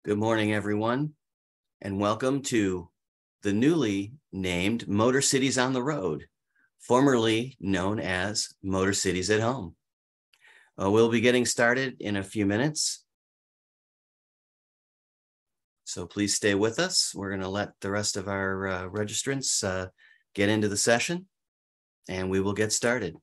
Good morning, everyone, and welcome to the newly named MotorCities on the Road, formerly known as MotorCities at Home. We'll be getting started in a few minutes, so please stay with us. We're going to let the rest of our registrants get into the session, and we will get started.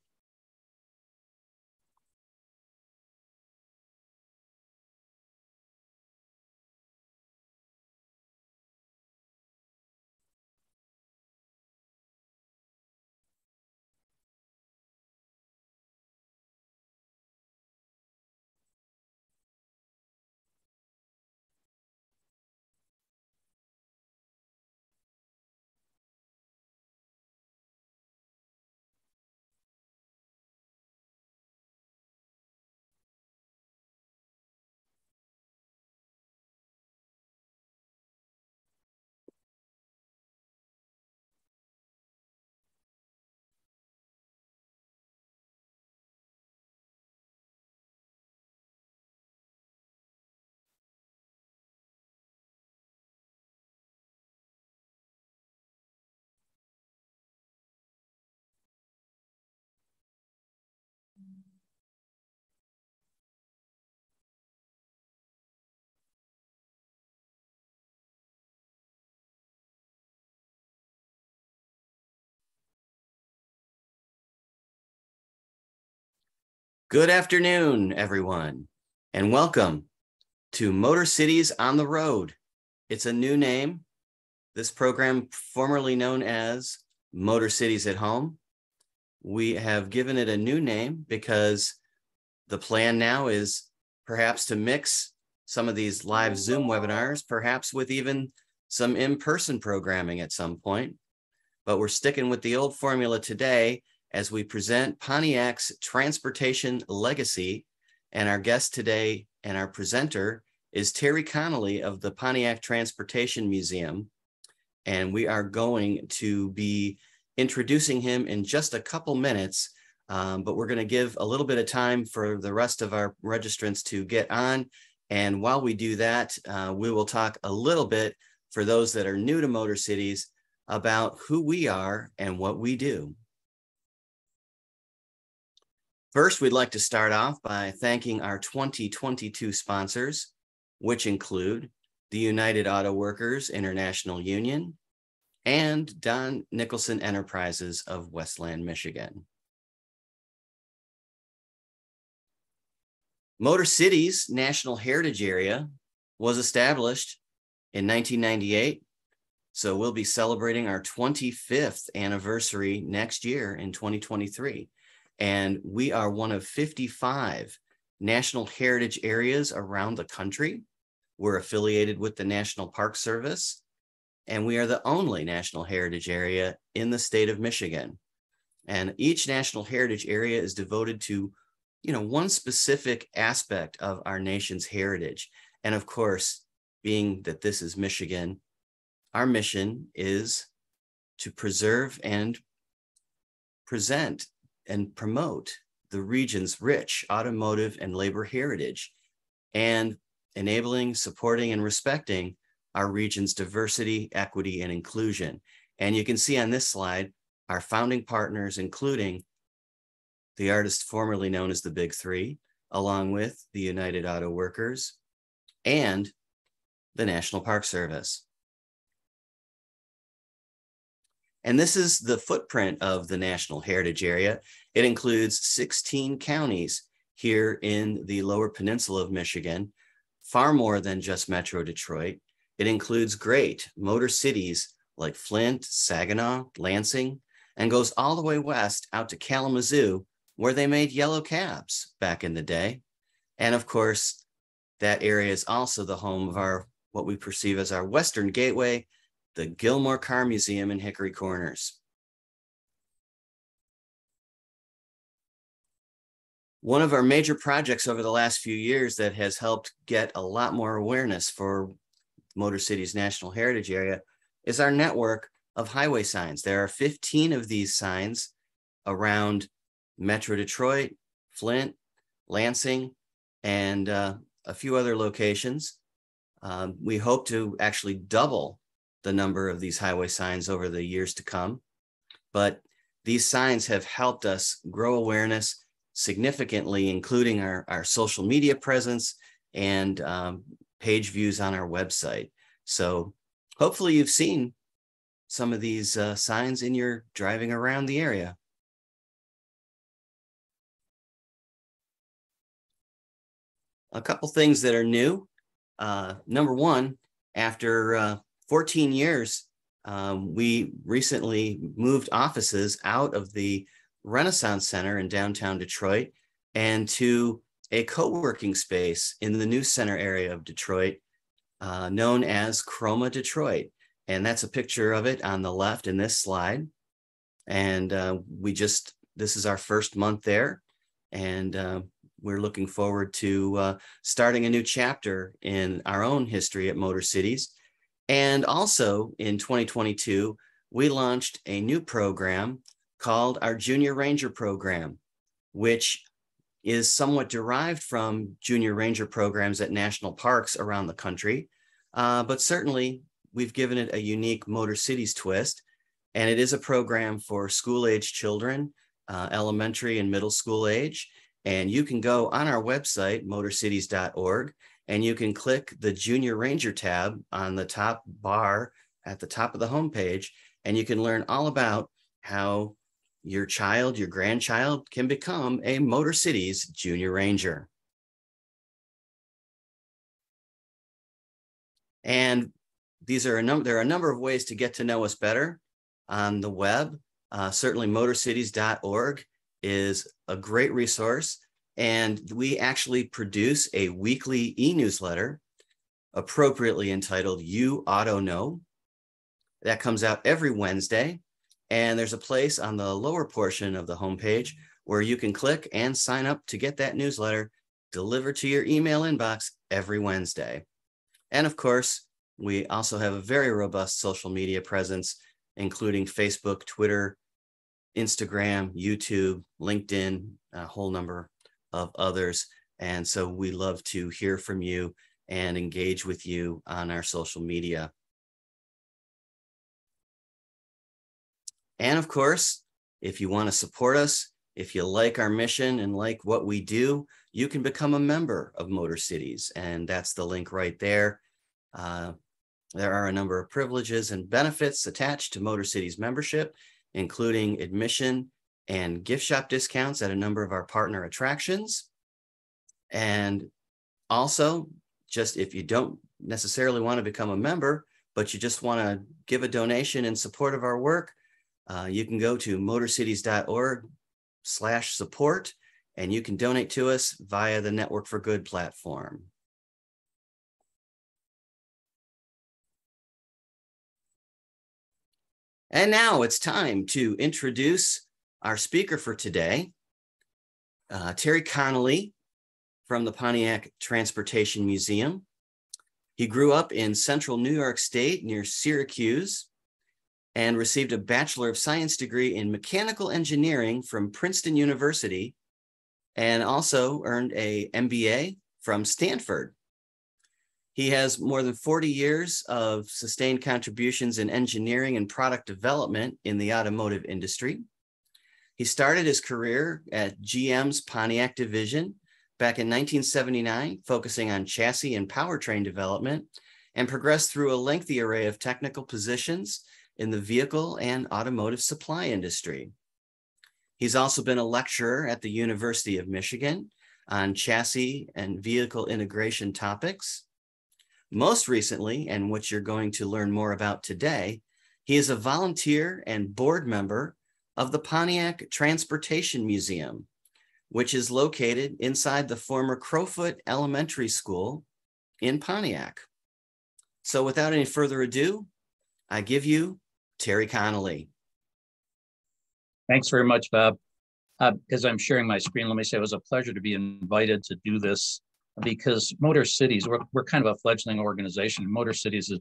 Good afternoon, everyone, and welcome to MotorCities on the Road. It's a new name. This program, formerly known as MotorCities at Home, we have given it a new name because the plan now is perhaps to mix some of these live Zoom webinars, perhaps with even some in-person programming at some point. But we're sticking with the old formula today as we present Pontiac's transportation legacy. And our guest today and our presenter is Terry Connolly of the Pontiac Transportation Museum. And we are going to be introducing him in just a couple minutes, but we're going to give a little bit of time for the rest of our registrants to get on. And while we do that, we will talk a little bit for those that are new to MotorCities about who we are and what we do. First, we'd like to start off by thanking our 2022 sponsors, which include the United Auto Workers International Union and Don Nicholson Enterprises of Westland, Michigan. MotorCities National Heritage Area was established in 1998, so we'll be celebrating our 25th anniversary next year in 2023. And we are one of 55 National Heritage areas around the country. We're affiliated with the National Park Service, and we are the only National Heritage area in the state of Michigan. And each National Heritage area is devoted to, one specific aspect of our nation's heritage. And of course, being that this is Michigan, our mission is to preserve and present and promote the region's rich automotive and labor heritage, and enabling, supporting, and respecting our region's diversity, equity, and inclusion. And you can see on this slide our founding partners, including the artists formerly known as the Big Three, along with the United Auto Workers and the National Park Service. And this is the footprint of the National Heritage Area. It includes 16 counties here in the Lower Peninsula of Michigan, far more than just Metro Detroit. It includes great motor cities like Flint, Saginaw, Lansing, and goes all the way west out to Kalamazoo, where they made yellow cabs back in the day. And of course, that area is also the home of what we perceive as our Western Gateway, the Gilmore Car Museum in Hickory Corners. One of our major projects over the last few years that has helped get a lot more awareness for MotorCities National Heritage Area is our network of highway signs. There are 15 of these signs around Metro Detroit, Flint, Lansing, and a few other locations. We hope to actually double the number of these highway signs over the years to come. But these signs have helped us grow awareness significantly, including our social media presence and page views on our website. So hopefully you've seen some of these signs in your driving around the area. A couple things that are new. Number one, after 14 years, we recently moved offices out of the Renaissance Center in downtown Detroit and to a co-working space in the News Center area of Detroit, known as Chroma Detroit. And that's a picture of it on the left in this slide. And this is our first month there. And we're looking forward to starting a new chapter in our own history at MotorCities. And also in 2022, we launched a new program called our Junior Ranger program, which is somewhat derived from Junior Ranger programs at national parks around the country. But certainly we've given it a unique MotorCities twist. And it is a program for school-age children, elementary and middle school age. And you can go on our website, MotorCities.org, and you can click the Junior Ranger tab on the top bar at the top of the homepage, and you can learn all about how your child, your grandchild can become a MotorCities Junior Ranger. And there are a number of ways to get to know us better on the web. Certainly MotorCities.org is a great resource. And we actually produce a weekly e-newsletter appropriately entitled You Auto Know. That comes out every Wednesday. And there's a place on the lower portion of the homepage where you can click and sign up to get that newsletter delivered to your email inbox every Wednesday. And of course, we also have a very robust social media presence, including Facebook, Twitter, Instagram, YouTube, LinkedIn, a whole number of others. And so we love to hear from you and engage with you on our social media. And of course, if you want to support us, if you like our mission and like what we do, you can become a member of MotorCities. And that's the link right there. There are a number of privileges and benefits attached to MotorCities membership, including admission and gift shop discounts at a number of our partner attractions. And also, just if you don't necessarily want to become a member, but you just want to give a donation in support of our work, you can go to motorcities.org/support, and you can donate to us via the Network for Good platform. And now it's time to introduce our speaker for today, Terry Connolly from the Pontiac Transportation Museum. He grew up in central New York State near Syracuse and received a Bachelor of Science degree in Mechanical Engineering from Princeton University, and also earned an MBA from Stanford. He has more than 40 years of sustained contributions in engineering and product development in the automotive industry. He started his career at GM's Pontiac division back in 1979, focusing on chassis and powertrain development, and progressed through a lengthy array of technical positions in the vehicle and automotive supply industry. He's also been a lecturer at the University of Michigan on chassis and vehicle integration topics. Most recently, and what you're going to learn more about today, he is a volunteer and board member of the Pontiac Transportation Museum, which is located inside the former Crowfoot Elementary School in Pontiac. So without any further ado, I give you Terry Connolly. Thanks very much, Bob. As I'm sharing my screen, let me say it was a pleasure to be invited to do this, because MotorCities, we're kind of a fledgling organization. MotorCities is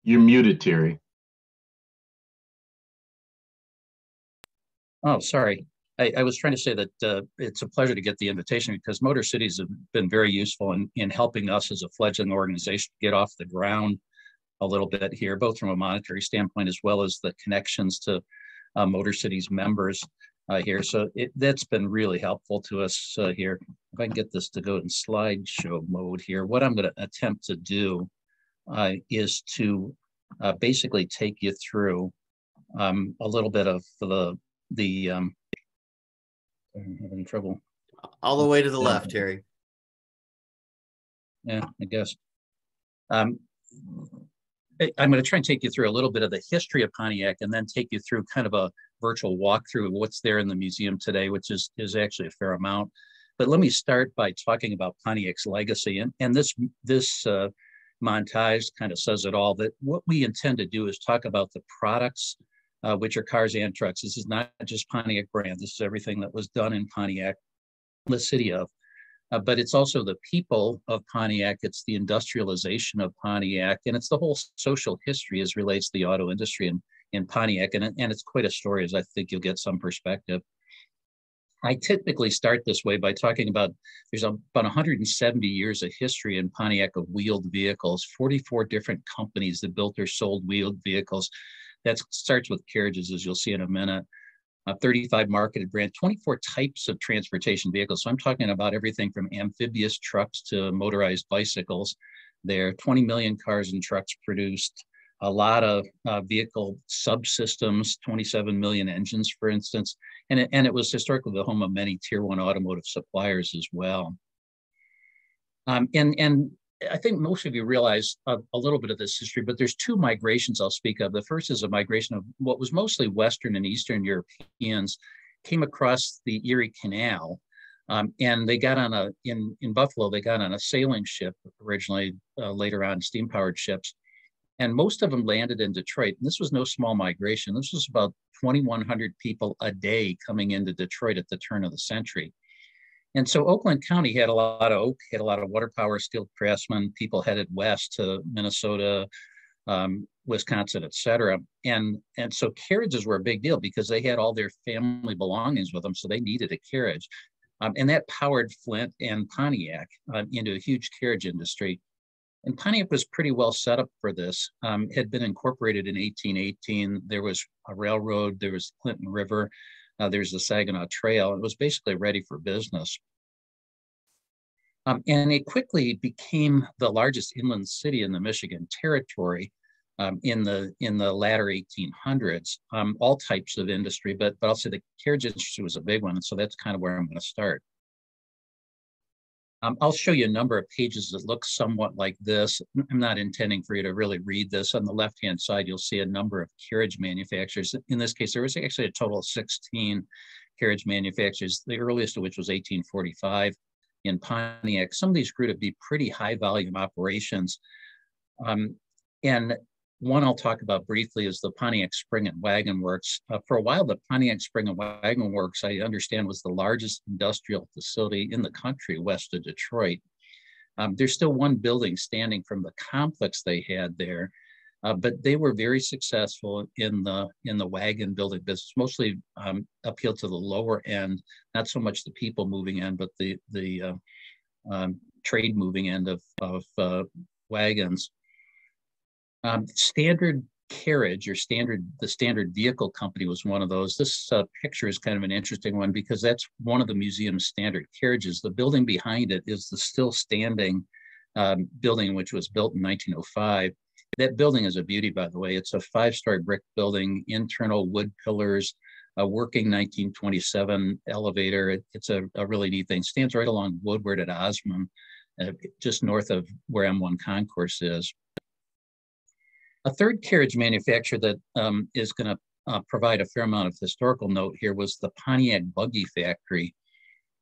You're muted, Terry. Oh, sorry. I was trying to say that it's a pleasure to get the invitation because Motor Cities have been very useful in helping us as a fledgling organization get off the ground a little bit here, both from a monetary standpoint as well as the connections to Motor Cities members here. So that's been really helpful to us here. If I can get this to go in slideshow mode here, what I'm going to attempt to do is to basically take you through a little bit of I'm having trouble. All the way to the left, Terry. Yeah, I guess. I'm going to try and take you through a little bit of the history of Pontiac and then take you through kind of a virtual walkthrough of what's there in the museum today, which is actually a fair amount. But let me start by talking about Pontiac's legacy. And this montage kind of says it all, that what we intend to do is talk about the products, which are cars and trucks. This is not just Pontiac brand. This is everything that was done in Pontiac, the city of. But it's also the people of Pontiac. It's the industrialization of Pontiac, and it's the whole social history as relates to the auto industry in Pontiac. And it's quite a story, as I think you'll get some perspective. I typically start this way by talking about there's about 170 years of history in Pontiac of wheeled vehicles, 44 different companies that built or sold wheeled vehicles. That starts with carriages, as you'll see in a minute. 35 marketed brand, 24 types of transportation vehicles. So I'm talking about everything from amphibious trucks to motorized bicycles. There are 20 million cars and trucks produced, a lot of vehicle subsystems, 27 million engines, for instance. And it was historically the home of many tier one automotive suppliers as well. And I think most of you realize a little bit of this history, but there's two migrations I'll speak of. The first is a migration of what was mostly Western and Eastern Europeans came across the Erie Canal. And they got on in Buffalo, they got on a sailing ship originally, later on steam-powered ships. And most of them landed in Detroit. And this was no small migration. This was about 2,100 people a day coming into Detroit at the turn of the century. And so Oakland County had a lot of water power, steel craftsmen, people headed west to Minnesota, Wisconsin, et cetera. And so carriages were a big deal because they had all their family belongings with them. So they needed a carriage. And that powered Flint and Pontiac into a huge carriage industry. And Pontiac was pretty well set up for this. Had been incorporated in 1818. There was a railroad, there was the Clinton River, there's the Saginaw Trail. It was basically ready for business. And it quickly became the largest inland city in the Michigan Territory in the latter 1800s. All types of industry, but I'll say the carriage industry was a big one. And so that's kind of where I'm going to start. I'll show you a number of pages that look somewhat like this. I'm not intending for you to really read this. On the left-hand side, you'll see a number of carriage manufacturers. In this case, there was actually a total of 16 carriage manufacturers, the earliest of which was 1845 in Pontiac. Some of these grew to be pretty high volume operations. And one I'll talk about briefly is the Pontiac Spring and Wagon Works. For a while, the Pontiac Spring and Wagon Works, I understand, was the largest industrial facility in the country west of Detroit. There's still one building standing from the complex they had there, but they were very successful in the wagon building business, mostly appealed to the lower end, not so much the people moving end, but the trade moving end of wagons. Standard Carriage or the Standard Vehicle Company was one of those. This picture is kind of an interesting one because that's one of the museum's standard carriages. The building behind it is the still standing building, which was built in 1905. That building is a beauty, by the way. It's a 5-story brick building, internal wood pillars, a working 1927 elevator. It's a really neat thing. Stands right along Woodward at Osmond, just north of where M1 Concourse is. A third carriage manufacturer that is going to provide a fair amount of historical note here was the Pontiac Buggy Factory.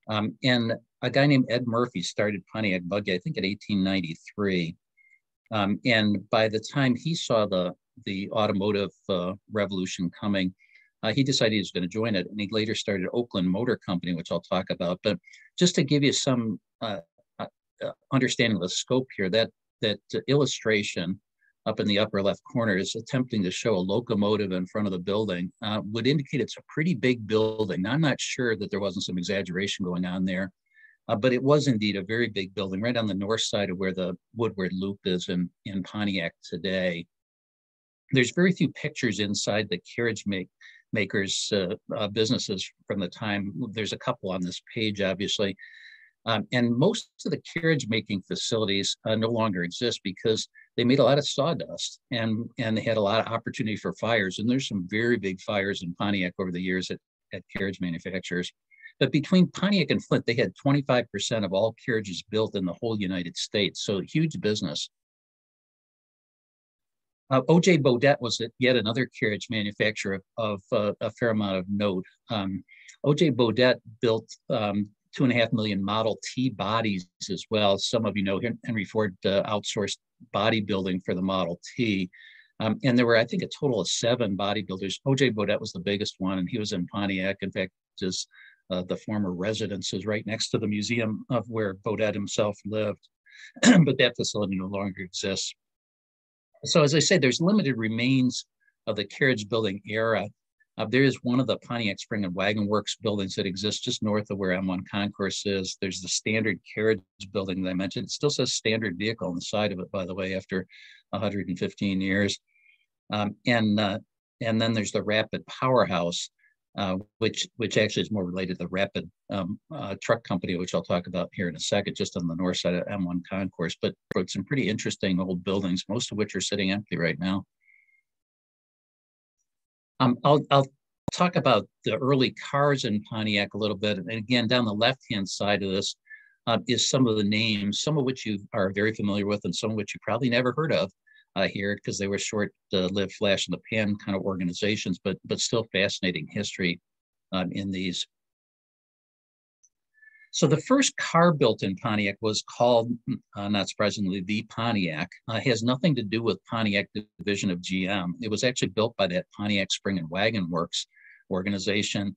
And a guy named Ed Murphy started Pontiac Buggy, I think in 1893. And by the time he saw the automotive revolution coming, he decided he was going to join it. And he later started Oakland Motor Company, which I'll talk about. But just to give you some understanding of the scope here, that illustration up in the upper left corner is attempting to show a locomotive in front of the building, would indicate it's a pretty big building. Now, I'm not sure that there wasn't some exaggeration going on there, but it was indeed a very big building right on the north side of where the Woodward Loop is in Pontiac today. There's very few pictures inside the carriage makers' businesses from the time. There's a couple on this page, obviously. And most of the carriage making facilities no longer exist because they made a lot of sawdust and they had a lot of opportunity for fires. And there's some very big fires in Pontiac over the years at carriage manufacturers. But between Pontiac and Flint, they had 25% of all carriages built in the whole United States. So huge business. O.J. Bodette was yet another carriage manufacturer of a fair amount of note. O.J. Bodette built 2.5 million Model T bodies as well. Some of you know Henry Ford outsourced bodybuilding for the Model T. And there were, I think, a total of 7 bodybuilders. O.J. Bodette was the biggest one, and he was in Pontiac. In fact, the former residence is right next to the museum of where Bodette himself lived. But that facility no longer exists. So as I say, there's limited remains of the carriage building era. There is one of the Pontiac Spring and Wagon Works buildings that exists just north of where M1 Concourse is. There's the standard carriage building that I mentioned. It still says standard vehicle on the side of it, by the way, after 115 years. And then there's the Rapid Powerhouse, which actually is more related to the Rapid Truck Company, which I'll talk about here in a second, just on the north side of M1 Concourse. But some pretty interesting old buildings, most of which are sitting empty right now. I'll talk about the early cars in Pontiac a little bit. And again, down the left-hand side of this is some of the names, some of which you are very familiar with and some of which you probably never heard of here because they were short-lived flash in the pan kind of organizations, but still fascinating history in these. So the first car built in Pontiac was called, not surprisingly, the Pontiac. It has nothing to do with Pontiac division of GM. It was actually built by that Pontiac Spring and Wagon Works organization.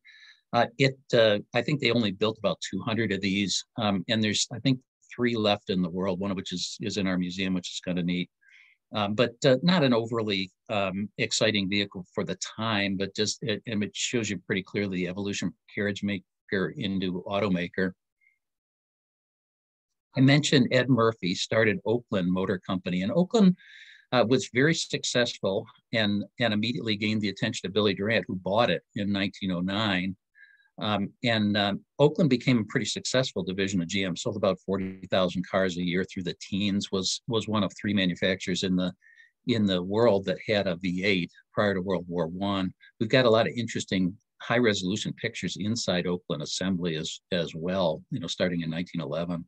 I think they only built about 200 of these, and there's, I think, 3 left in the world, one of which is in our museum, which is kind of neat. But not an overly exciting vehicle for the time, but just it shows you pretty clearly the evolution from carriage maker into automaker. I mentioned Ed Murphy started Oakland Motor Company, and Oakland was very successful and immediately gained the attention of Billy Durant, who bought it in 1909. Oakland became a pretty successful division of GM, sold about 40,000 cars a year through the teens, was one of 3 manufacturers in the world that had a V8 prior to World War I. We've got a lot of interesting high resolution pictures inside Oakland Assembly as well, starting in 1911.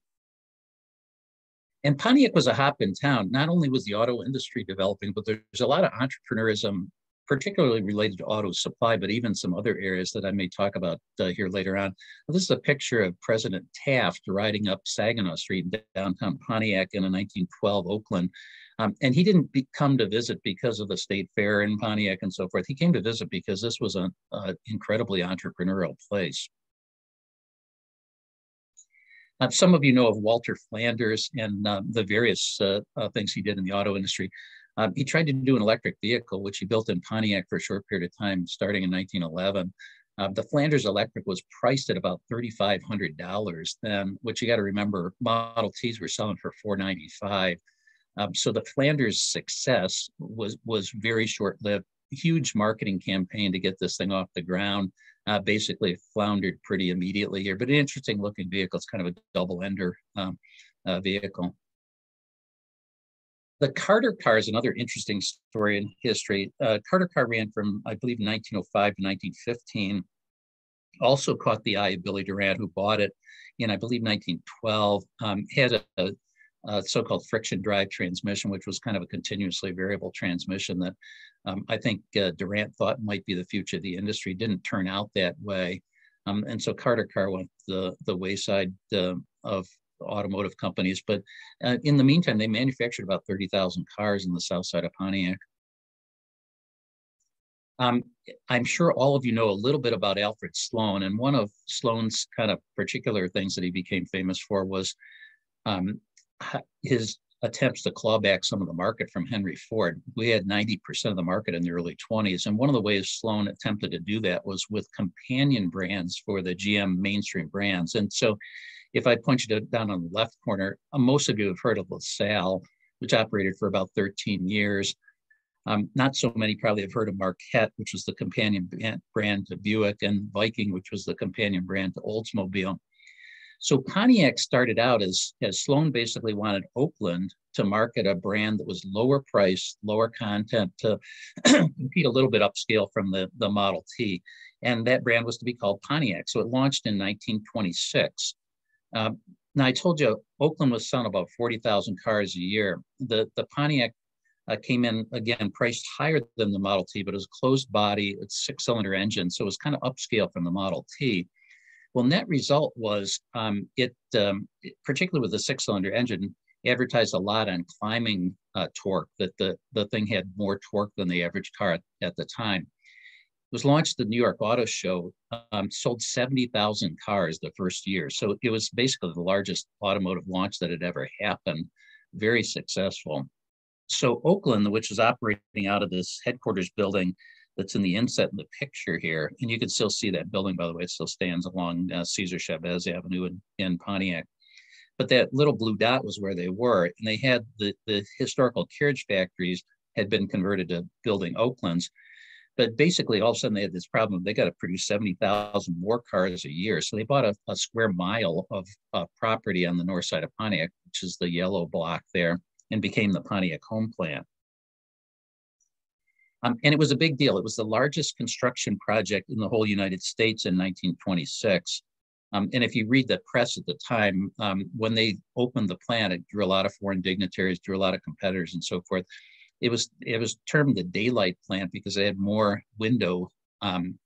And Pontiac was a hotbed town. Not only was the auto industry developing, but there's a lot of entrepreneurism, particularly related to auto supply, but even some other areas that I may talk about here later on. This is a picture of President Taft riding up Saginaw Street in downtown Pontiac in a 1912 Oakland. And he didn't come to visit because of the state fair in Pontiac and so forth. He came to visit because this was an incredibly entrepreneurial place. Some of you know of Walter Flanders and the various things he did in the auto industry. He tried to do an electric vehicle, which he built in Pontiac for a short period of time, starting in 1911. The Flanders Electric was priced at about $3,500 then, which you got to remember, Model Ts were selling for $495. So the Flanders success was very short-lived. Huge marketing campaign to get this thing off the ground. Basically floundered pretty immediately here, but an interesting looking vehicle. It's kind of a double-ender vehicle. The Carter car is another interesting story in history. Carter car ran from, I believe, 1905 to 1915. Also caught the eye of Billy Durant, who bought it in, I believe, 1912. Had a so-called friction drive transmission, which was kind of a continuously variable transmission that I think Durant thought might be the future of the industry. Didn't turn out that way. And so Carter car went the wayside of automotive companies. But in the meantime, they manufactured about 30,000 cars in the south side of Pontiac. I'm sure all of you know a little bit about Alfred Sloan, and one of Sloan's kind of particular things that he became famous for was his attempts to claw back some of the market from Henry Ford. We had 90% of the market in the early 20s. And one of the ways Sloan attempted to do that was with companion brands for the GM mainstream brands. And so if I point you down on the left corner, most of you have heard of LaSalle, which operated for about 13 years. Not so many probably have heard of Marquette, which was the companion brand to Buick, and Viking, which was the companion brand to Oldsmobile. So Pontiac started out as Sloan basically wanted Oakland to market a brand that was lower price, lower content, to compete a little bit upscale from the Model T. And that brand was to be called Pontiac. So it launched in 1926. Now, I told you Oakland was selling about 40,000 cars a year. The Pontiac came in, again, priced higher than the Model T, but it was closed body, it's 6-cylinder engine. So it was kind of upscale from the Model T. Well, net result was particularly with the 6-cylinder engine, advertised a lot on climbing torque, that the thing had more torque than the average car at the time. It was launched at the New York Auto Show, sold 70,000 cars the first year. So it was basically the largest automotive launch that had ever happened, very successful. So Oakland, which is operating out of this headquarters building that's in the inset in the picture here, and you can still see that building, by the way, it still stands along Cesar Chavez Avenue in Pontiac. But that little blue dot was where they were, and they had the historical carriage factories had been converted to building Oaklands. But basically, all of a sudden, they had this problem. They got to produce 70,000 more cars a year. So they bought a square mile of property on the north side of Pontiac, which is the yellow block there, and became the Pontiac home plant. And it was a big deal. It was the largest construction project in the whole United States in 1926. And if you read the press at the time, when they opened the plant, it drew a lot of foreign dignitaries, drew a lot of competitors and so forth. It was termed the daylight plant because they had more window and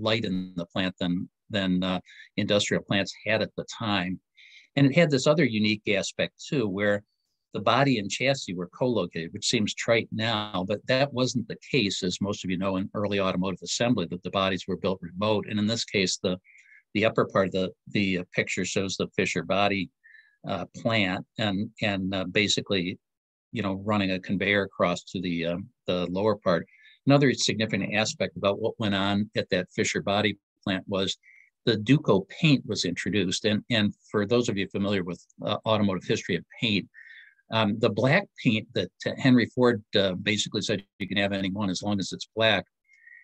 light in the plant than industrial plants had at the time. And it had this other unique aspect too, where the body and chassis were co-located, which seems trite now, but that wasn't the case, as most of you know, in early automotive assembly, that the bodies were built remote. And in this case, the upper part of the picture shows the Fisher body plant and basically, running a conveyor across to the lower part. Another significant aspect about what went on at that Fisher body plant was the Duco paint was introduced. And for those of you familiar with automotive history of paint, the black paint that Henry Ford basically said you can have any one as long as it's black,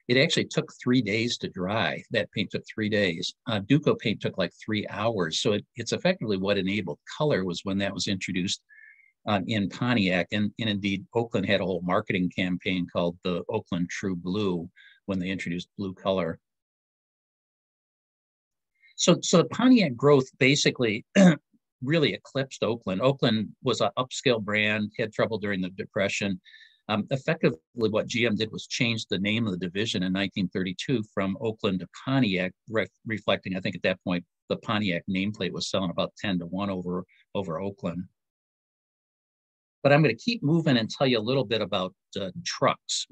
it actually took 3 days to dry. That paint took 3 days. Duco paint took like 3 hours. So it's effectively what enabled color was when that was introduced in Pontiac. And indeed, Oakland had a whole marketing campaign called the Oakland True Blue when they introduced blue color. So the Pontiac growth basically really eclipsed Oakland. Oakland was an upscale brand, had trouble during the Depression. Effectively, what GM did was change the name of the division in 1932 from Oakland to Pontiac, reflecting, I think at that point, the Pontiac nameplate was selling about 10-1 over Oakland. But I'm going to keep moving and tell you a little bit about trucks.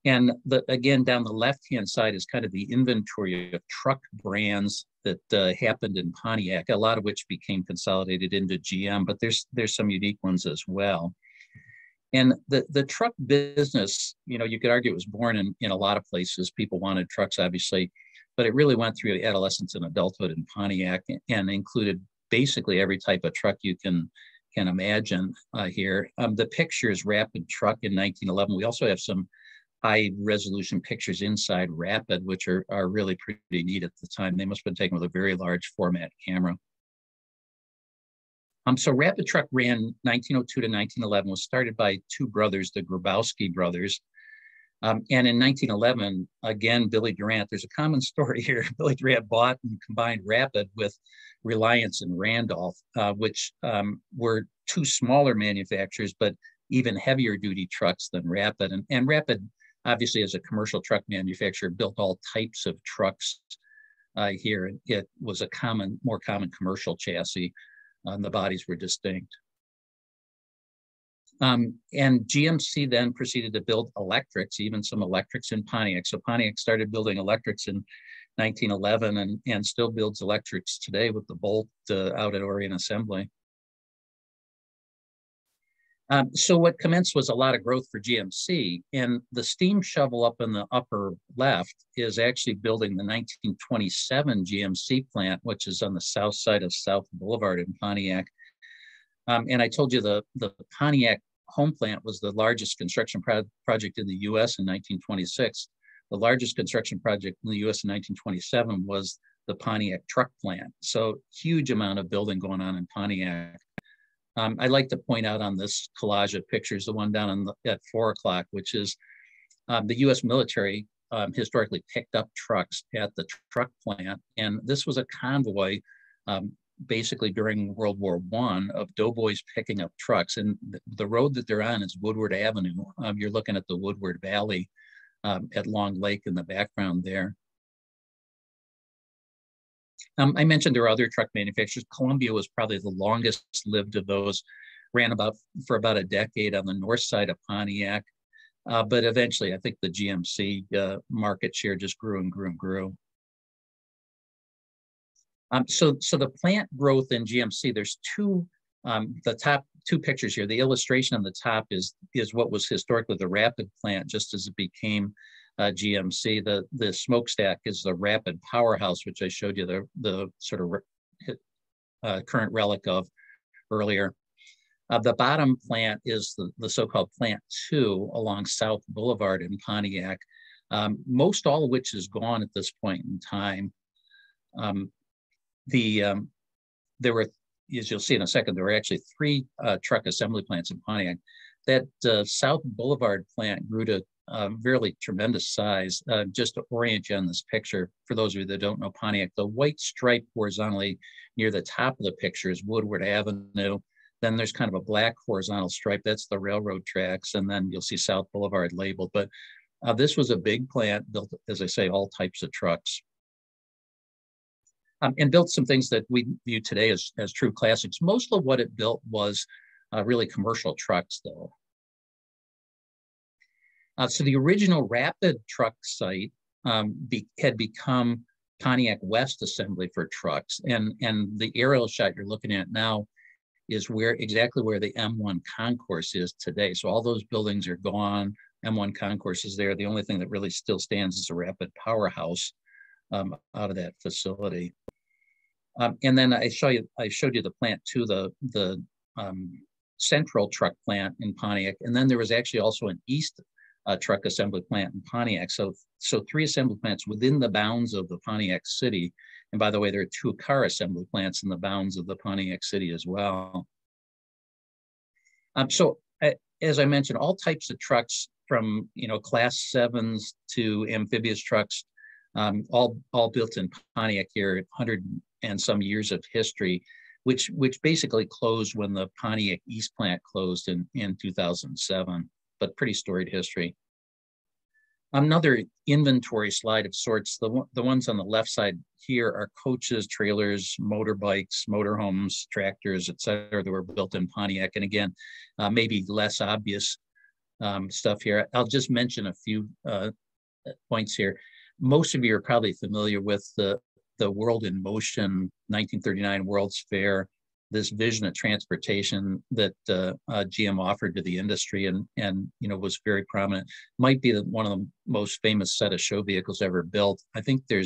And again, down the left-hand side is kind of the inventory of truck brands that happened in Pontiac, a lot of which became consolidated into GM, but there's some unique ones as well. And the truck business, you could argue it was born in a lot of places. People wanted trucks, obviously, but it really went through adolescence and adulthood in Pontiac and included basically every type of truck you can imagine here. The picture is Rapid Truck in 1911. We also have some high resolution pictures inside Rapid, which are really pretty neat at the time. They must have been taken with a very large format camera. So Rapid Truck ran 1902 to 1911, was started by two brothers, the Grabowski brothers. And in 1911, again, Billy Durant, there's a common story here. Billy Durant bought and combined Rapid with Reliance and Randolph, which were two smaller manufacturers, but even heavier duty trucks than Rapid. And Rapid, obviously, as a commercial truck manufacturer, built all types of trucks here. It was a more common commercial chassis. The bodies were distinct. And GMC then proceeded to build electrics, even some electrics in Pontiac. So Pontiac started building electrics in 1911 and still builds electrics today with the Bolt out at Orion Assembly. So what commenced was a lot of growth for GMC, and the steam shovel up in the upper left is actually building the 1927 GMC plant, which is on the south side of South Boulevard in Pontiac. And I told you the Pontiac home plant was the largest construction project in the U.S. in 1926. The largest construction project in the U.S. in 1927 was the Pontiac truck plant. So huge amount of building going on in Pontiac. I'd like to point out on this collage of pictures, the one down at 4 o'clock, which is the U.S. military historically picked up trucks at the truck plant. And this was a convoy basically during World War I of doughboys picking up trucks. And the road that they're on is Woodward Avenue. You're looking at the Woodward Valley at Long Lake in the background there. I mentioned there are other truck manufacturers. Columbia was probably the longest lived of those, ran for about a decade on the north side of Pontiac. But eventually, I think the GMC market share just grew and grew and grew. So the plant growth in GMC, there's the top two pictures here. The illustration on the top is what was historically the Rapid plant, just as it became GMC. The smokestack is the Rapid powerhouse, which I showed you the sort of current relic of earlier. The bottom plant is the so-called Plant 2 along South Boulevard in Pontiac, most all of which is gone at this point in time. There were, as you'll see in a second, there were actually 3 truck assembly plants in Pontiac. That South Boulevard plant grew to really tremendous size. Just to orient you on this picture, for those of you that don't know Pontiac, the white stripe horizontally near the top of the picture is Woodward Avenue. Then there's kind of a black horizontal stripe, that's the railroad tracks, and then you'll see South Boulevard labeled. But this was a big plant, built, as I say, all types of trucks. And built some things that we view today as true classics. Most of what it built was really commercial trucks, though. So the original Rapid truck site had become Pontiac West Assembly for trucks. And the aerial shot you're looking at now is exactly where the M1 concourse is today. So all those buildings are gone. M1 concourse is there. The only thing that really still stands is a Rapid powerhouse out of that facility. And then I showed you the Plant 2, the central truck plant in Pontiac. And then there was actually also an east truck assembly plant in Pontiac. So 3 assembly plants within the bounds of the Pontiac city. And by the way, there are 2 car assembly plants in the bounds of the Pontiac city as well. As I mentioned, all types of trucks from class 7s to amphibious trucks, all built in Pontiac here, 100 and some years of history, which basically closed when the Pontiac East plant closed in 2007, but pretty storied history. Another inventory slide of sorts. The ones on the left side here are coaches, trailers, motorbikes, motorhomes, tractors, et cetera, that were built in Pontiac. And again, maybe less obvious stuff here. I'll just mention a few points here. Most of you are probably familiar with the World in Motion 1939 World's Fair, this vision of transportation that GM offered to the industry and was very prominent. Might be one of the most famous set of show vehicles ever built. I think there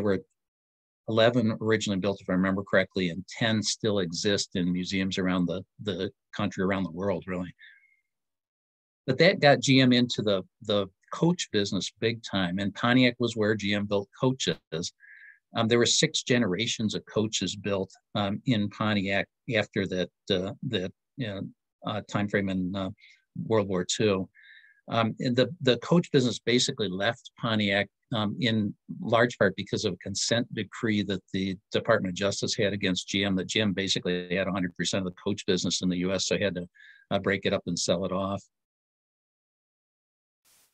were 11 originally built, if I remember correctly, and 10 still exist in museums around the country, around the world, really. But that got GM into the coach business big time, and Pontiac was where GM built coaches. There were 6 generations of coaches built in Pontiac after that time frame in World War II. And the coach business basically left Pontiac in large part because of a consent decree that the Department of Justice had against GM, that GM basically had 100% of the coach business in the US, so had to break it up and sell it off.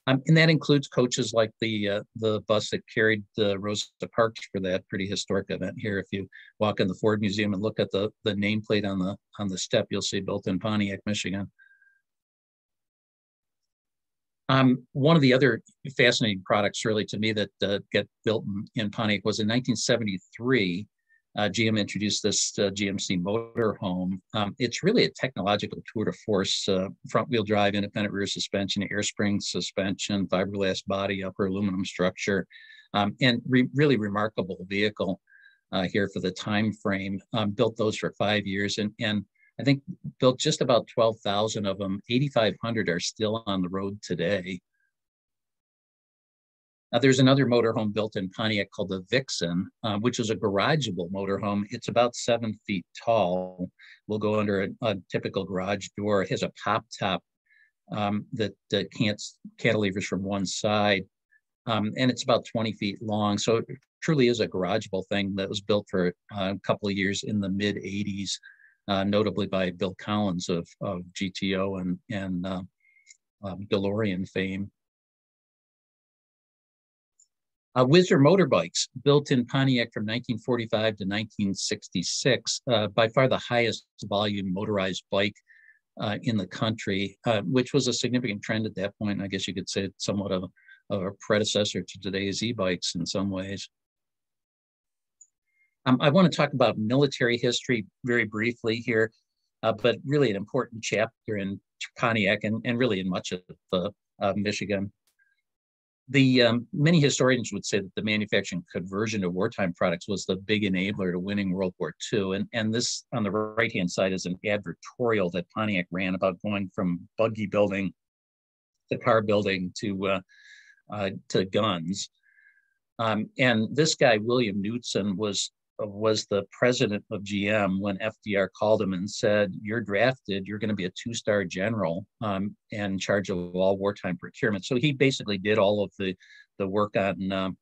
And that includes coaches like the bus that carried Rosa Parks for that pretty historic event here. If you walk in the Ford Museum and look at the nameplate on the step, you'll see built in Pontiac, Michigan. One of the other fascinating products, really, to me, that get built in Pontiac was in 1973. GM introduced this GMC motorhome. It's really a technological tour de force, front-wheel drive, independent rear suspension, air spring suspension, fiberglass body, upper aluminum structure, and really remarkable vehicle here for the time frame. Built those for 5 years, and I think built just about 12,000 of them. 8,500 are still on the road today. There's another motorhome built in Pontiac called the Vixen, which is a garageable motorhome. It's about 7 feet tall. Will go under a typical garage door. It has a pop top that cantilevers from one side, and it's about 20 feet long. So it truly is a garageable thing that was built for a couple of years in the mid 80s, notably by Bill Collins of GTO and DeLorean fame. Whizzer motorbikes, built in Pontiac from 1945 to 1966, by far the highest volume motorized bike in the country, which was a significant trend at that point. I guess you could say it's somewhat of a predecessor to today's e-bikes in some ways. I want to talk about military history very briefly here, but really an important chapter in Pontiac and really in much of Michigan. Many historians would say that the manufacturing conversion of wartime products was the big enabler to winning World War II. And this on the right-hand side is an advertorial that Pontiac ran about going from buggy building to car building to guns. And this guy, William Knudsen, was the president of GM when FDR called him and said, "You're drafted, you're going to be a 2-star general in charge of all wartime procurement." So he basically did all of the work on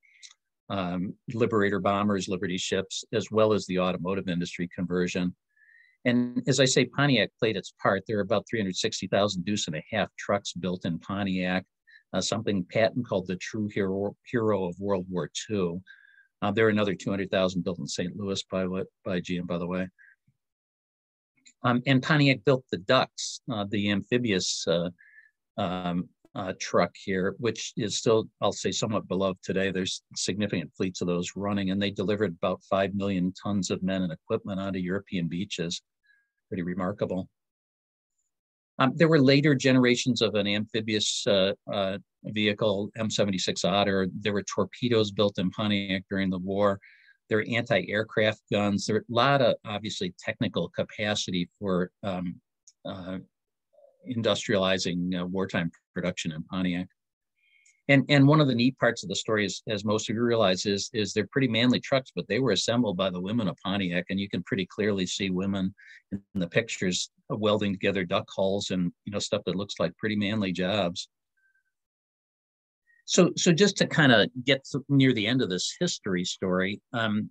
Liberator bombers, Liberty ships, as well as the automotive industry conversion. And as I say, Pontiac played its part. There are about 360,000 deuce and a half trucks built in Pontiac, something Patton called the true hero of World War II. There are another 200,000 built in St. Louis by GM, by the way. And Pontiac built the Ducks, the amphibious truck here, which is still, I'll say, somewhat beloved today. There's significant fleets of those running, and they delivered about 5 million tons of men and equipment onto European beaches. Pretty remarkable. There were later generations of an amphibious vehicle, M76 Otter. There were torpedoes built in Pontiac during the war. There were anti-aircraft guns. There were a lot of, obviously, technical capacity for industrializing wartime production in Pontiac. And one of the neat parts of the story, is, as most of you realize, is they're pretty manly trucks, but they were assembled by the women of Pontiac, and you can pretty clearly see women in the pictures welding together duck hulls and stuff that looks like pretty manly jobs. So just to kind of get near the end of this history story, in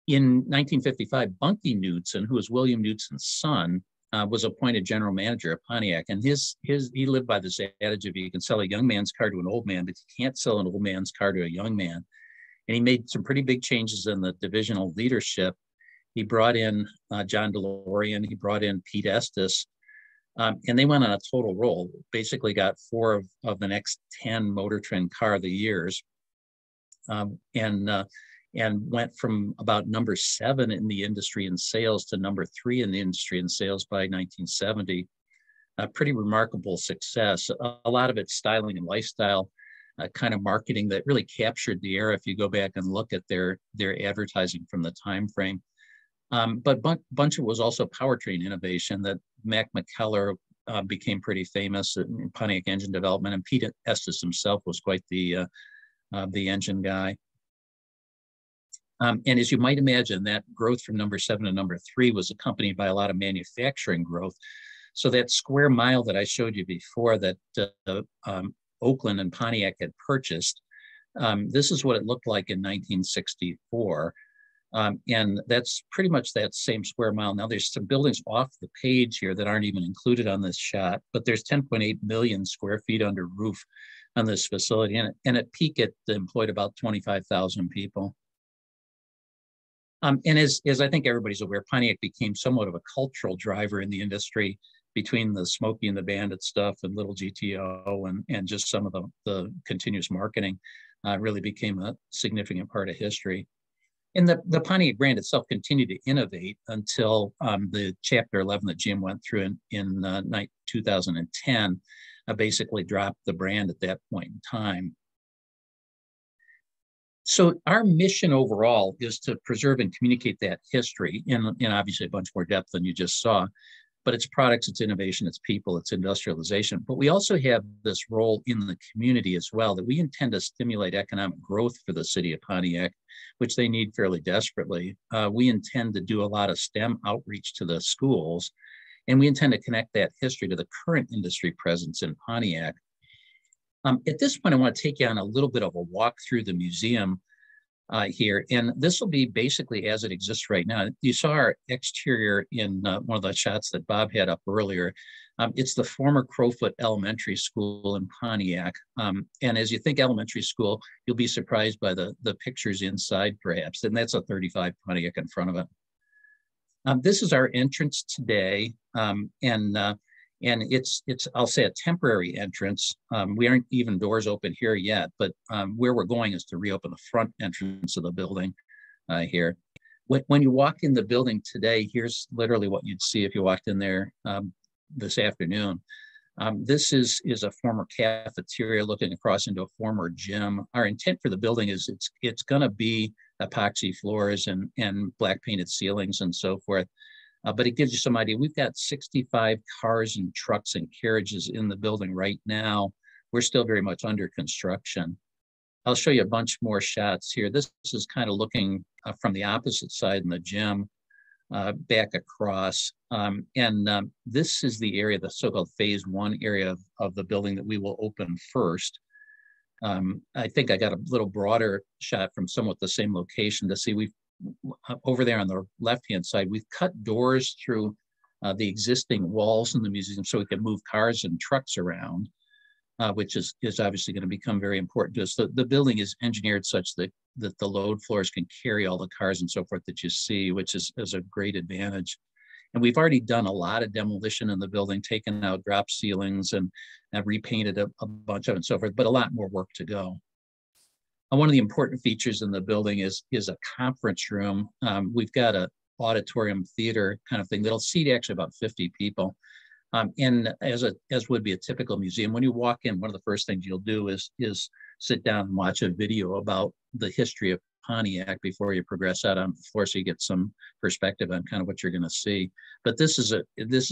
1955, Bunky Knudsen, who was William Knudsen's son, was appointed general manager of Pontiac, and he lived by this adage of, you can sell a young man's car to an old man, but you can't sell an old man's car to a young man. And he made some pretty big changes in the divisional leadership. He brought in John DeLorean, he brought in Pete Estes, and they went on a total roll. Basically got 4 of the next 10 Motor Trend Car of the Years, and went from about number 7 in the industry in sales to number 3 in the industry in sales by 1970. A pretty remarkable success. A lot of it styling and lifestyle kind of marketing that really captured the era if you go back and look at their advertising from the time frame. But bunch of it was also powertrain innovation that Mac McKellar became pretty famous in Pontiac engine development, and Pete Estes himself was quite the engine guy. And as you might imagine, that growth from number 7 to number 3 was accompanied by a lot of manufacturing growth. So that square mile that I showed you before that Oakland and Pontiac had purchased, this is what it looked like in 1964. And that's pretty much that same square mile. Now there's some buildings off the page here that aren't even included on this shot, but there's 10.8 million square feet under roof on this facility. And at peak, it employed about 25,000 people. And as I think everybody's aware, Pontiac became somewhat of a cultural driver in the industry between the Smokey and the Bandit stuff and Little GTO and just some of the continuous marketing really became a significant part of history. And the Pontiac brand itself continued to innovate until the Chapter 11 that Jim went through in 2010 basically dropped the brand at that point in time. So our mission overall is to preserve and communicate that history in obviously a bunch more depth than you just saw, but it's products, it's innovation, it's people, it's industrialization. But we also have this role in the community as well, that we intend to stimulate economic growth for the city of Pontiac, which they need fairly desperately. We intend to do a lot of STEM outreach to the schools, and we intend to connect that history to the current industry presence in Pontiac. At this point, I want to take you on a little bit of a walk through the museum here. And this will be basically as it exists right now. You saw our exterior in one of the shots that Bob had up earlier. It's the former Crowfoot Elementary School in Pontiac. And as you think elementary school, you'll be surprised by the pictures inside perhaps. And that's a 35 Pontiac in front of it. This is our entrance today. And it's I'll say a temporary entrance. We aren't even doors open here yet, but where we're going is to reopen the front entrance of the building here. When you walk in the building today, here's literally what you'd see if you walked in there this afternoon. This is a former cafeteria looking across into a former gym. Our intent for the building is it's going to be epoxy floors and black painted ceilings and so forth. But it gives you some idea. We've got 65 cars and trucks and carriages in the building right now. We're still very much under construction. I'll show you a bunch more shots here. This is kind of looking from the opposite side in the gym back across. This is the area, the so-called phase 1 area of the building that we will open first. I think I got a little broader shot from somewhat the same location to see we've over there on the left-hand side, we've cut doors through the existing walls in the museum so we can move cars and trucks around, which is obviously going to become very important to us. The building is engineered such that the load floors can carry all the cars and so forth that you see, which is a great advantage. And we've already done a lot of demolition in the building, taken out drop ceilings and repainted a bunch of it and so forth, but a lot more work to go. One of the important features in the building is a conference room. We've got an auditorium theater kind of thing that'll seat actually about 50 people. And as would be a typical museum, when you walk in, one of the first things you'll do is sit down and watch a video about the history of Pontiac before you progress out on the floor, so you get some perspective on kind of what you're going to see. But this is,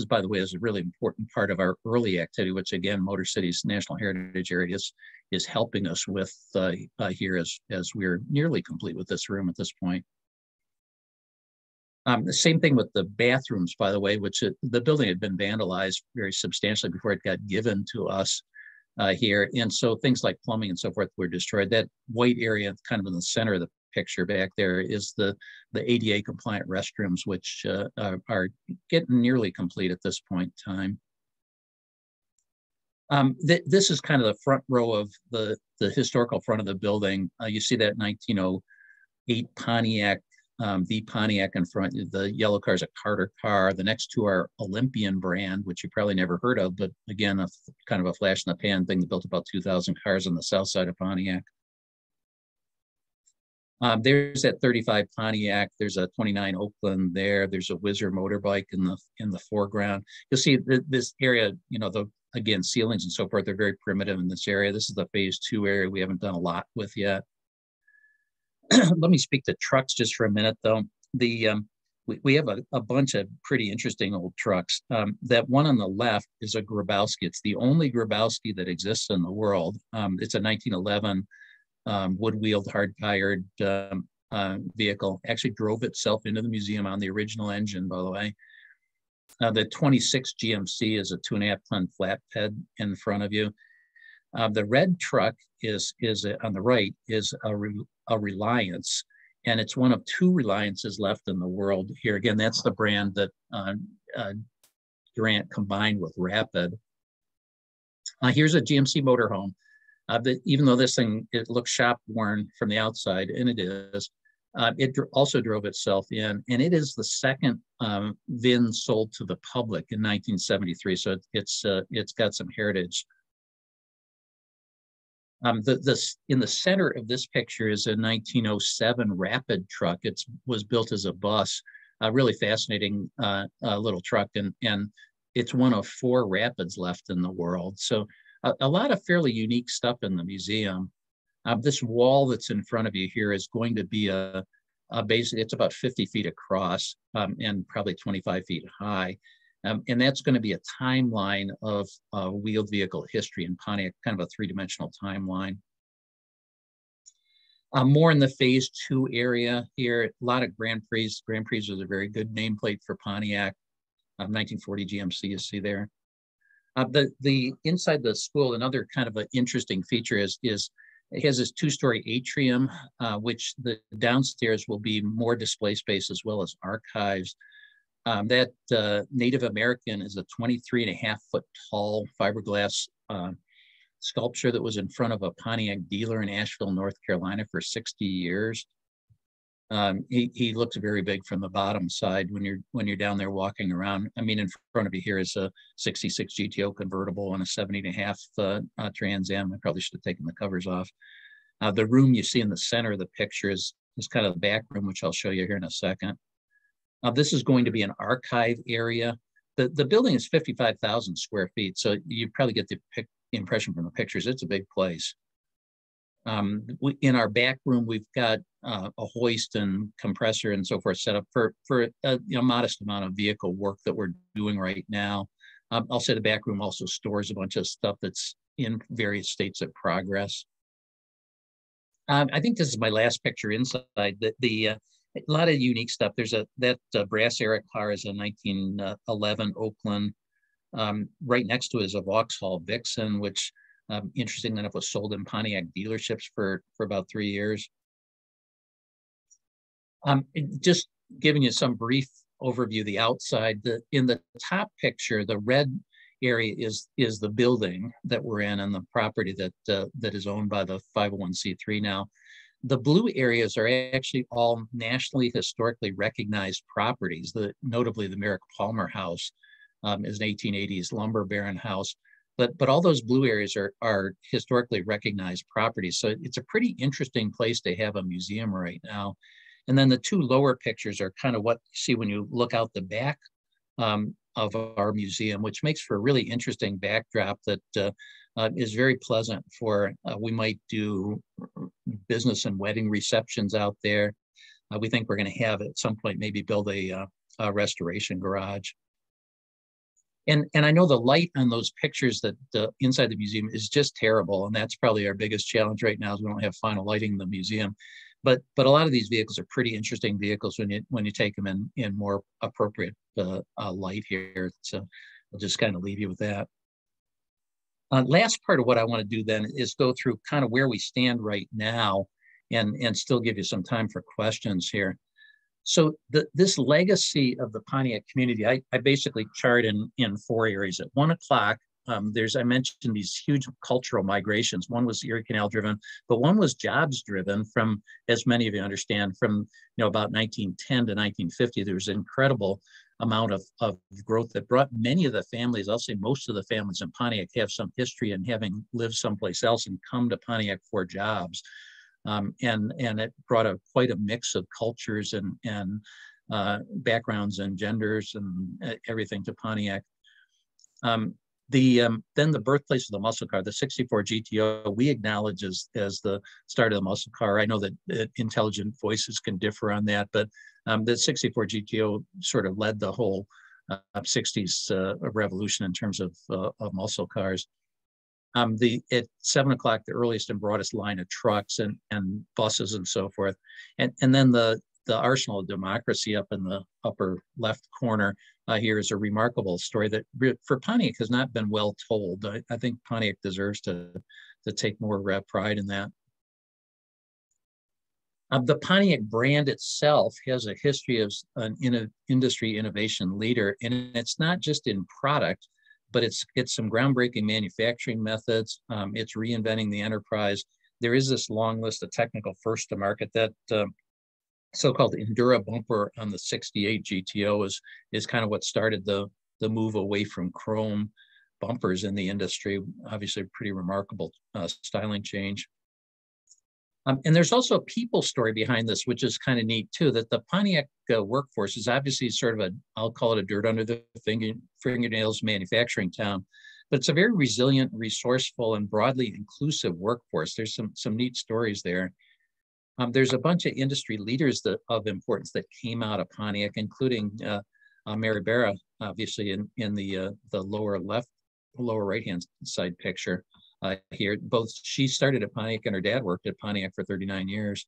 by the way, is a really important part of our early activity, which again, MotorCities National Heritage Area is helping us with here as we're nearly complete with this room at this point. The same thing with the bathrooms, by the way, which the building had been vandalized very substantially before it got given to us here. And so things like plumbing and so forth were destroyed. That white area kind of in the center of the picture back there is the ADA compliant restrooms, which are getting nearly complete at this point in time. This is kind of the front row of the historical front of the building. You see that 1908 Pontiac, the Pontiac in front. The yellow car is a Carter car. The next two are Olympian brand, which you probably never heard of, but again, kind of a flash in the pan thing that built about 2,000 cars on the south side of Pontiac. There's that 35 Pontiac. There's a 29 Oakland there. There's a Whizzer motorbike in the foreground. You'll see this area, again, ceilings and so forth, they're very primitive in this area. This is the phase 2 area we haven't done a lot with yet. Let me speak to trucks just for a minute, though. We have a bunch of pretty interesting old trucks. That one on the left is a Grabowski. It's the only Grabowski that exists in the world. It's a 1911 wood-wheeled, hard-tired vehicle. Actually drove itself into the museum on the original engine, by the way. The 26 GMC is a 2.5-ton flatbed in front of you. The red truck is on the right is a Reliance, and it's one of 2 Reliances left in the world here. Again, that's the brand that Durant combined with Rapid. Here's a GMC motorhome. Even though this thing, it looks shop worn from the outside, and it is, it also drove itself in, and it is the second VIN sold to the public in 1973. So it's got some heritage. In the center of this picture is a 1907 Rapid truck. It was built as a bus, a really fascinating little truck, and it's one of 4 Rapids left in the world. So a lot of fairly unique stuff in the museum. This wall that's in front of you here is going to be basically, it's about 50 feet across and probably 25 feet high. And that's going to be a timeline of wheeled vehicle history in Pontiac, kind of a 3-dimensional timeline. More in the phase 2 area here, a lot of Grand Prix. Grand Prix is a very good nameplate for Pontiac. 1940 GMC, you see there. The inside the school, another kind of an interesting feature is it has this 2-story atrium, which the downstairs will be more display space as well as archives. That Native American is a 23.5-foot tall fiberglass sculpture that was in front of a Pontiac dealer in Asheville, North Carolina for 60 years. He looks very big from the bottom side when you're down there walking around. I mean, in front of you here is a 66 GTO convertible and a 70.5 Trans Am. I probably should have taken the covers off. The room you see in the center of the picture is kind of the back room, which I'll show you here in a second. This is going to be an archive area. The building is 55,000 square feet, so you probably get the impression from the pictures. It's a big place. In our back room, we've got a hoist and compressor and so forth set up for a modest amount of vehicle work that we're doing right now. I'll say the back room also stores a bunch of stuff that's in various states of progress. I think this is my last picture inside. A lot of unique stuff. There's that brass era car is a 1911 Oakland. Right next to it is a Vauxhall Vixen, which interestingly enough was sold in Pontiac dealerships for about 3 years. Just giving you some brief overview of the outside. In the top picture, the red area is the building that we're in and the property that is owned by the 501c3 now. The blue areas are actually all nationally historically recognized properties. Notably, the Merrick Palmer House is an 1880s lumber baron house. But all those blue areas are historically recognized properties. So it's a pretty interesting place to have a museum right now. And then the 2 lower pictures are kind of what you see when you look out the back of our museum, which makes for a really interesting backdrop that is very pleasant for, we might do business and wedding receptions out there. We think we're going to have at some point maybe build a restoration garage. And I know the light on those pictures that inside the museum is just terrible. And that's probably our biggest challenge right now is we don't have final lighting in the museum. But a lot of these vehicles are pretty interesting vehicles when you take them in more appropriate light here. So I'll just kind of leave you with that. Last part of what I want to do then is go through kind of where we stand right now and still give you some time for questions here. So this legacy of the Pontiac community, I basically chart in 4 areas. At 1 o'clock, I mentioned these huge cultural migrations. One was Erie Canal driven, but one was jobs driven from, as many of you understand, from about 1910 to 1950. There was an incredible amount of growth that brought many of the families, I'll say most of the families in Pontiac have some history in having lived someplace else and come to Pontiac for jobs. And it brought quite a mix of cultures and backgrounds and genders and everything to Pontiac. Then the birthplace of the muscle car, the 64 GTO, we acknowledge as the start of the muscle car. I know that intelligent voices can differ on that, but the 64 GTO sort of led the whole 60s revolution in terms of muscle cars. At 7 o'clock, the earliest and broadest line of trucks and buses and so forth. And then the Arsenal of Democracy up in the upper left corner here is a remarkable story that for Pontiac has not been well told. I think Pontiac deserves to take more pride in that. The Pontiac brand itself has a history of an industry innovation leader, and it's not just in product, but it's some groundbreaking manufacturing methods. It's reinventing the enterprise. There is this long list of technical first to market. That so-called Endura bumper on the 68 GTO is kind of what started the move away from chrome. bumpers in the industry. Obviously, a pretty remarkable styling change. And there's also a people story behind this, which is kind of neat too, that the Pontiac workforce is obviously sort of I'll call it a dirt under the fingernails manufacturing town, but it's a very resilient, resourceful, and broadly inclusive workforce. There's some neat stories there. There's a bunch of industry leaders of importance that came out of Pontiac, including Mary Barra, obviously in the lower right-hand side picture. Here, both she started at Pontiac and her dad worked at Pontiac for 39 years.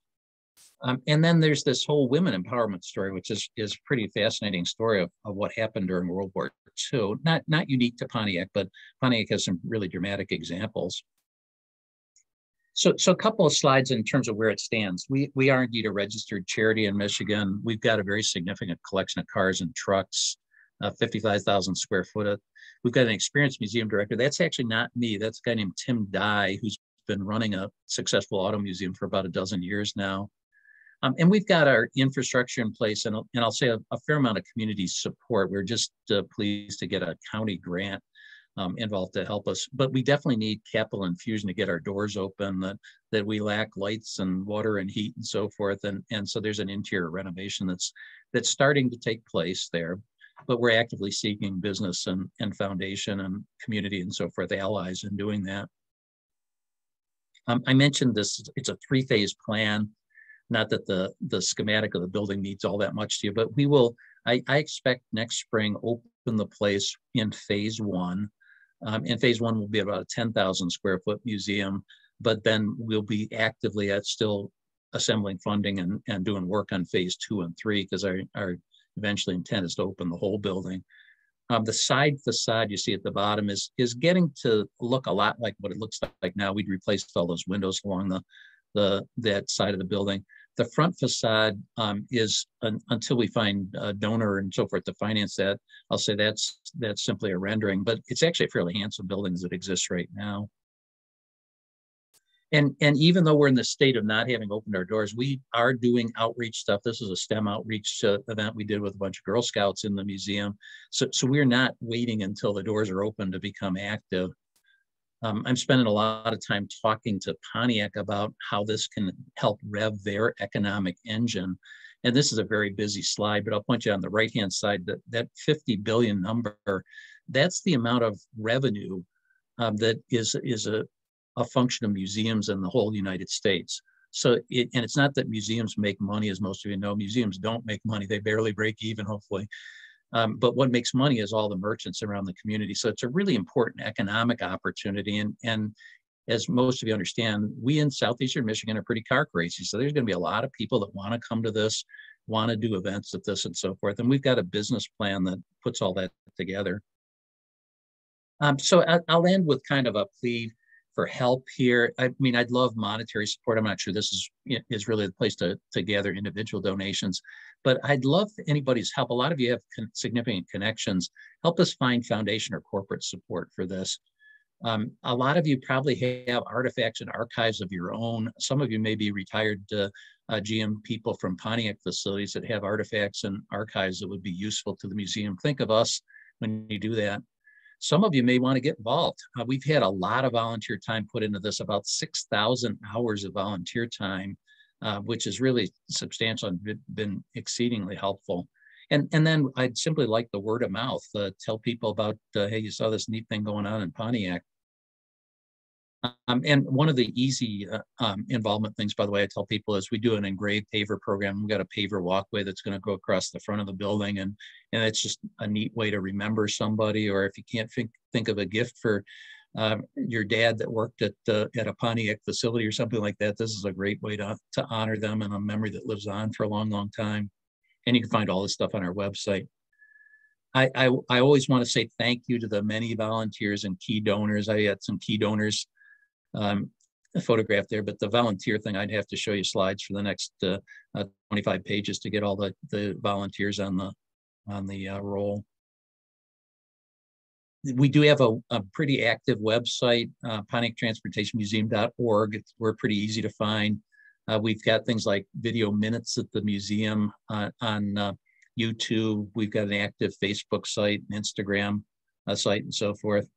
And then there's this whole women empowerment story, which is a pretty fascinating story of what happened during World War II. Not unique to Pontiac, but Pontiac has some really dramatic examples. So a couple of slides in terms of where it stands. We are indeed a registered charity in Michigan. We've got a very significant collection of cars and trucks, 55,000 square foot. We've got an experienced museum director. That's actually not me. That's a guy named Tim Dye, who's been running a successful auto museum for about a dozen years now. And we've got our infrastructure in place, and I'll say a fair amount of community support. We're just pleased to get a county grant involved to help us, but we definitely need capital infusion to get our doors open, that we lack lights and water and heat and so forth. And so there's an interior renovation that's starting to take place there, but we're actively seeking business and foundation and community and so forth, allies in doing that. I mentioned this, it's a 3-phase plan. Not that the schematic of the building needs all that much to you, but we will, I expect next spring, open the place in phase 1. And phase 1 will be about a 10,000 square foot museum, but then we'll be actively still assembling funding and doing work on phase 2 and 3, because our eventually intent is to open the whole building. The side facade you see at the bottom is getting to look a lot like what it looks like now. We'd replaced all those windows along that side of the building. The front facade is, until we find a donor and so forth to finance that, I'll say that's simply a rendering, but it's actually a fairly handsome building as it exists right now. And even though we're in the state of not having opened our doors, we are doing outreach stuff. This is a STEM outreach event we did with a bunch of Girl Scouts in the museum. So we're not waiting until the doors are open to become active. I'm spending a lot of time talking to Pontiac about how this can help rev their economic engine. And this is a very busy slide, but I'll point you on the right-hand side, that 50 billion number, that's the amount of revenue that is a function of museums in the whole United States. So, and it's not that museums make money, as most of you know. Museums don't make money. They barely break even, hopefully. But what makes money is all the merchants around the community. So it's a really important economic opportunity. And as most of you understand, we in Southeastern Michigan are pretty car crazy. So there's going to be a lot of people that want to come to this, want to do events at this and so forth. And we've got a business plan that puts all that together. So I'll end with kind of a plea for help here. I mean, I'd love monetary support. I'm not sure this is really the place to gather individual donations, but I'd love anybody's help. A lot of you have significant connections. Help us find foundation or corporate support for this. A lot of you probably have artifacts and archives of your own. Some of you may be retired GM people from Pontiac facilities that have artifacts and archives that would be useful to the museum. Think of us when you do that. Some of you may want to get involved. We've had a lot of volunteer time put into this, about 6,000 hours of volunteer time, which is really substantial and been exceedingly helpful. And then I'd simply like the word of mouth. Tell people about, hey, you saw this neat thing going on in Pontiac. And one of the easy involvement things, by the way, I tell people is we do an engraved paver program. We've got a paver walkway that's going to go across the front of the building. And it's just a neat way to remember somebody. Or if you can't think of a gift for your dad that worked at a Pontiac facility or something like that, this is a great way to honor them and a memory that lives on for a long, long time. And you can find all this stuff on our website. I always want to say thank you to the many volunteers and key donors. I had some key donors photograph there, but the volunteer thing, I'd have to show you slides for the next 25 pages to get all the volunteers on the roll. We do have a pretty active website, Pontiac Transportation Museum.org. We're pretty easy to find. We've got things like video minutes at the museum on YouTube. We've got an active Facebook site, and Instagram site, and so forth.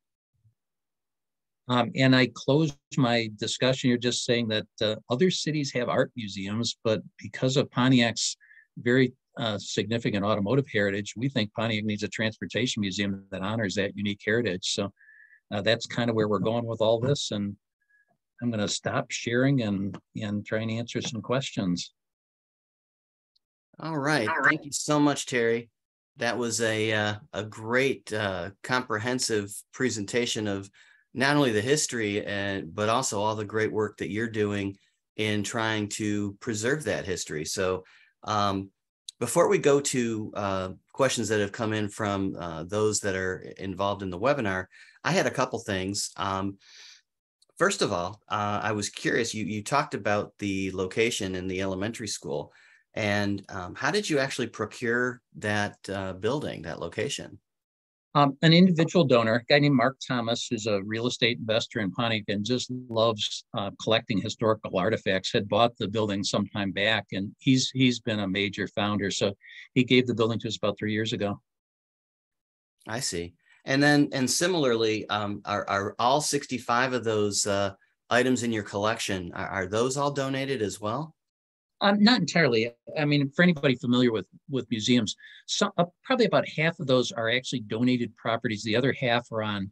And I closed my discussion here just saying that other cities have art museums, but because of Pontiac's very significant automotive heritage, we think Pontiac needs a transportation museum that honors that unique heritage. So that's kind of where we're going with all this. And I'm going to stop sharing and try and answer some questions. All right. Thank you so much, Terry. That was a great comprehensive presentation of not only the history, but also all the great work that you're doing in trying to preserve that history. So before we go to questions that have come in from those that are involved in the webinar, I had a couple things. First of all, I was curious, you talked about the location in the elementary school, and how did you actually procure that building, that location? An individual donor, a guy named Mark Thomas, who's a real estate investor in Pontiac and just loves collecting historical artifacts, had bought the building some time back, and he's been a major founder. So he gave the building to us about 3 years ago. I see. And similarly, are all 65 of those items in your collection, are those all donated as well? Not entirely. I mean, for anybody familiar with museums, probably about half of those are actually donated properties. The other half are on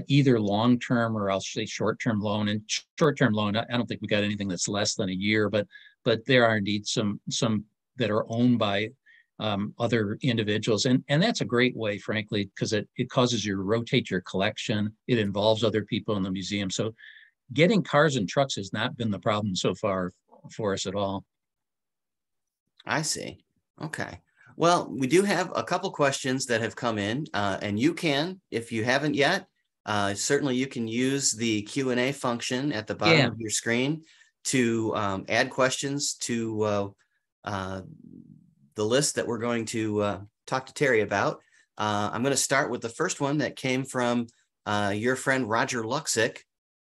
either long-term or I'll say short-term loan. And short-term loan, I don't think we got anything that's less than a year, but there are indeed some that are owned by other individuals. And that's a great way, frankly, because it causes you to rotate your collection. It involves other people in the museum. So getting cars and trucks has not been the problem so far for us at all. I see. Okay. Well, we do have a couple questions that have come in, and you can, if you haven't yet, certainly you can use the Q&A function at the bottom of your screen to add questions to the list that we're going to talk to Terry about. I'm going to start with the first one that came from your friend Roger Luxick,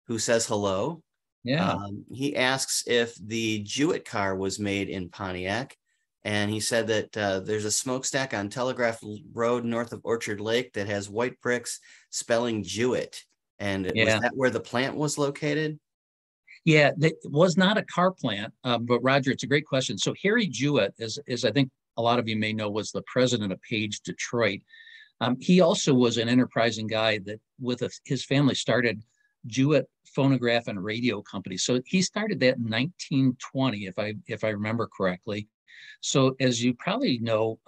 who says hello. Yeah. He asks if the Jewett car was made in Pontiac. And he said that there's a smokestack on Telegraph Road north of Orchard Lake that has white bricks spelling Jewett. And was that where the plant was located? Yeah, it was not a car plant, but Roger, it's a great question. So Harry Jewett, as I think a lot of you may know, was the president of Page Detroit. He also was an enterprising guy that with his family started Jewett Phonograph and Radio Company. So he started that in 1920, if I remember correctly. So as you probably know,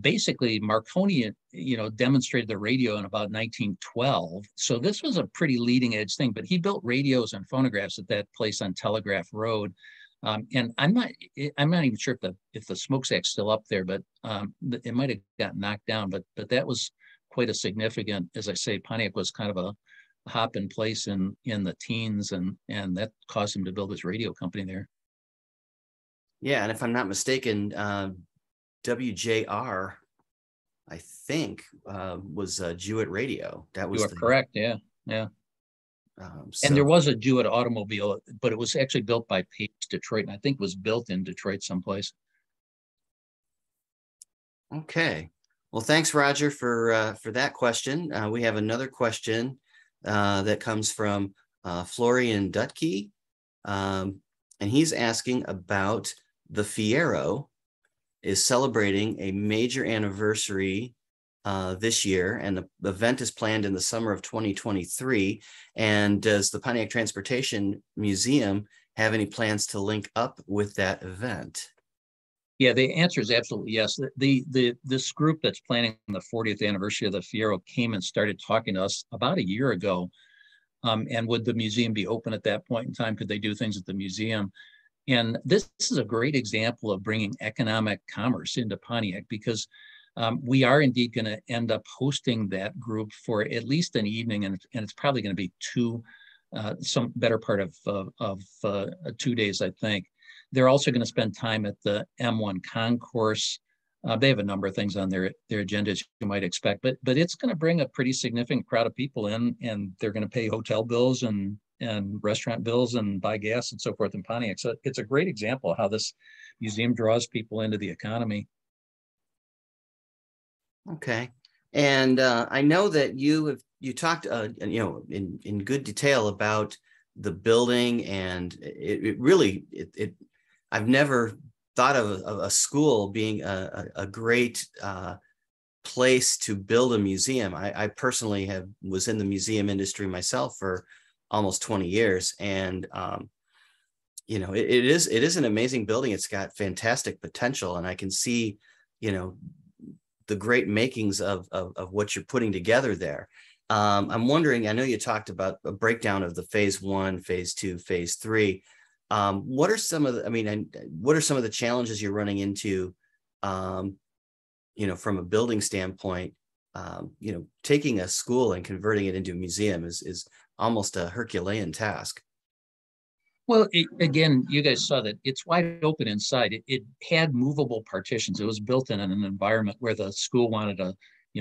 basically Marconi, demonstrated the radio in about 1912. So this was a pretty leading edge thing, but he built radios and phonographs at that place on Telegraph Road. And I'm not even sure if the smokestack's still up there, but it might have got knocked down, but that was quite a significant, as I say, Pontiac was kind of a hop in place in the teens, and that caused him to build his radio company there. Yeah, and if I'm not mistaken, WJR, I think, was Jewett Radio. That was correct. Yeah. And there was a Jewett automobile, but it was actually built by Page Detroit, and I think was built in Detroit someplace. Okay. Well, thanks, Roger, for that question. We have another question that comes from Florian Dutke, and he's asking about the Fiero is celebrating a major anniversary this year, and the event is planned in the summer of 2023. And does the Pontiac Transportation Museum have any plans to link up with that event? Yeah, the answer is absolutely yes. This group that's planning the 40th anniversary of the Fiero came and started talking to us about a year ago. And would the museum be open at that point in time? Could they do things at the museum? And this is a great example of bringing economic commerce into Pontiac, because we are indeed going to end up hosting that group for at least an evening, and it's probably going to be some better part of 2 days, I think. They're also going to spend time at the M1 Concourse. They have a number of things on their agenda, as you might expect, but it's going to bring a pretty significant crowd of people in, and they're going to pay hotel bills and restaurant bills and buy gas and so forth in Pontiac. So it's a great example of how this museum draws people into the economy. Okay. And I know that you have you talked, in good detail about the building, and it really, I've never thought of a school being a great place to build a museum. I personally was in the museum industry myself for almost 20 years. And, it is an amazing building. It's got fantastic potential, and I can see, the great makings of what you're putting together there. I'm wondering, I know you talked about a breakdown of the phase 1, phase 2, phase 3. What are some of what are some of the challenges you're running into, from a building standpoint? Taking a school and converting it into a museum is almost a Herculean task. Well, again, you guys saw that it's wide open inside. It had movable partitions. It was built in an environment where the school wanted a,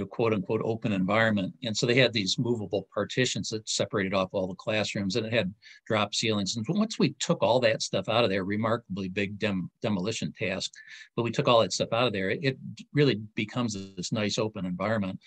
quote unquote, open environment. And so they had these movable partitions that separated off all the classrooms, and it had drop ceilings. And once we took all that stuff out of there, remarkably big demolition task, but we took all that stuff out of there, it really becomes this nice open environment.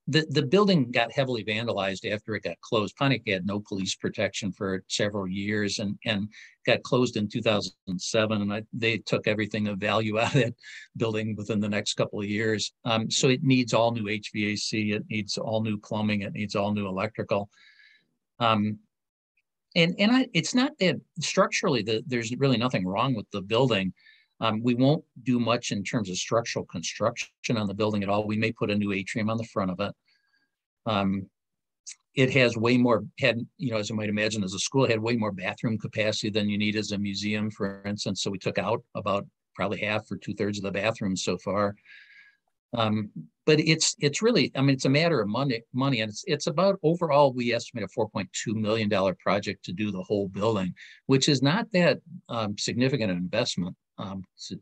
The building got heavily vandalized after it got closed. Pontiac had no police protection for several years and got closed in 2007. And they took everything of value out of that building within the next couple of years. So it needs all new HVAC, it needs all new plumbing, it needs all new electrical. It's not that structurally there's really nothing wrong with the building. We won't do much in terms of structural construction on the building at all. We may put a new atrium on the front of it. It has way more, as you might imagine, as a school, it had way more bathroom capacity than you need as a museum, for instance. So we took out about probably half or 2/3 of the bathrooms so far. But it's really, it's a matter of money, and it's about, overall, we estimate a $4.2 million project to do the whole building, which is not that significant an investment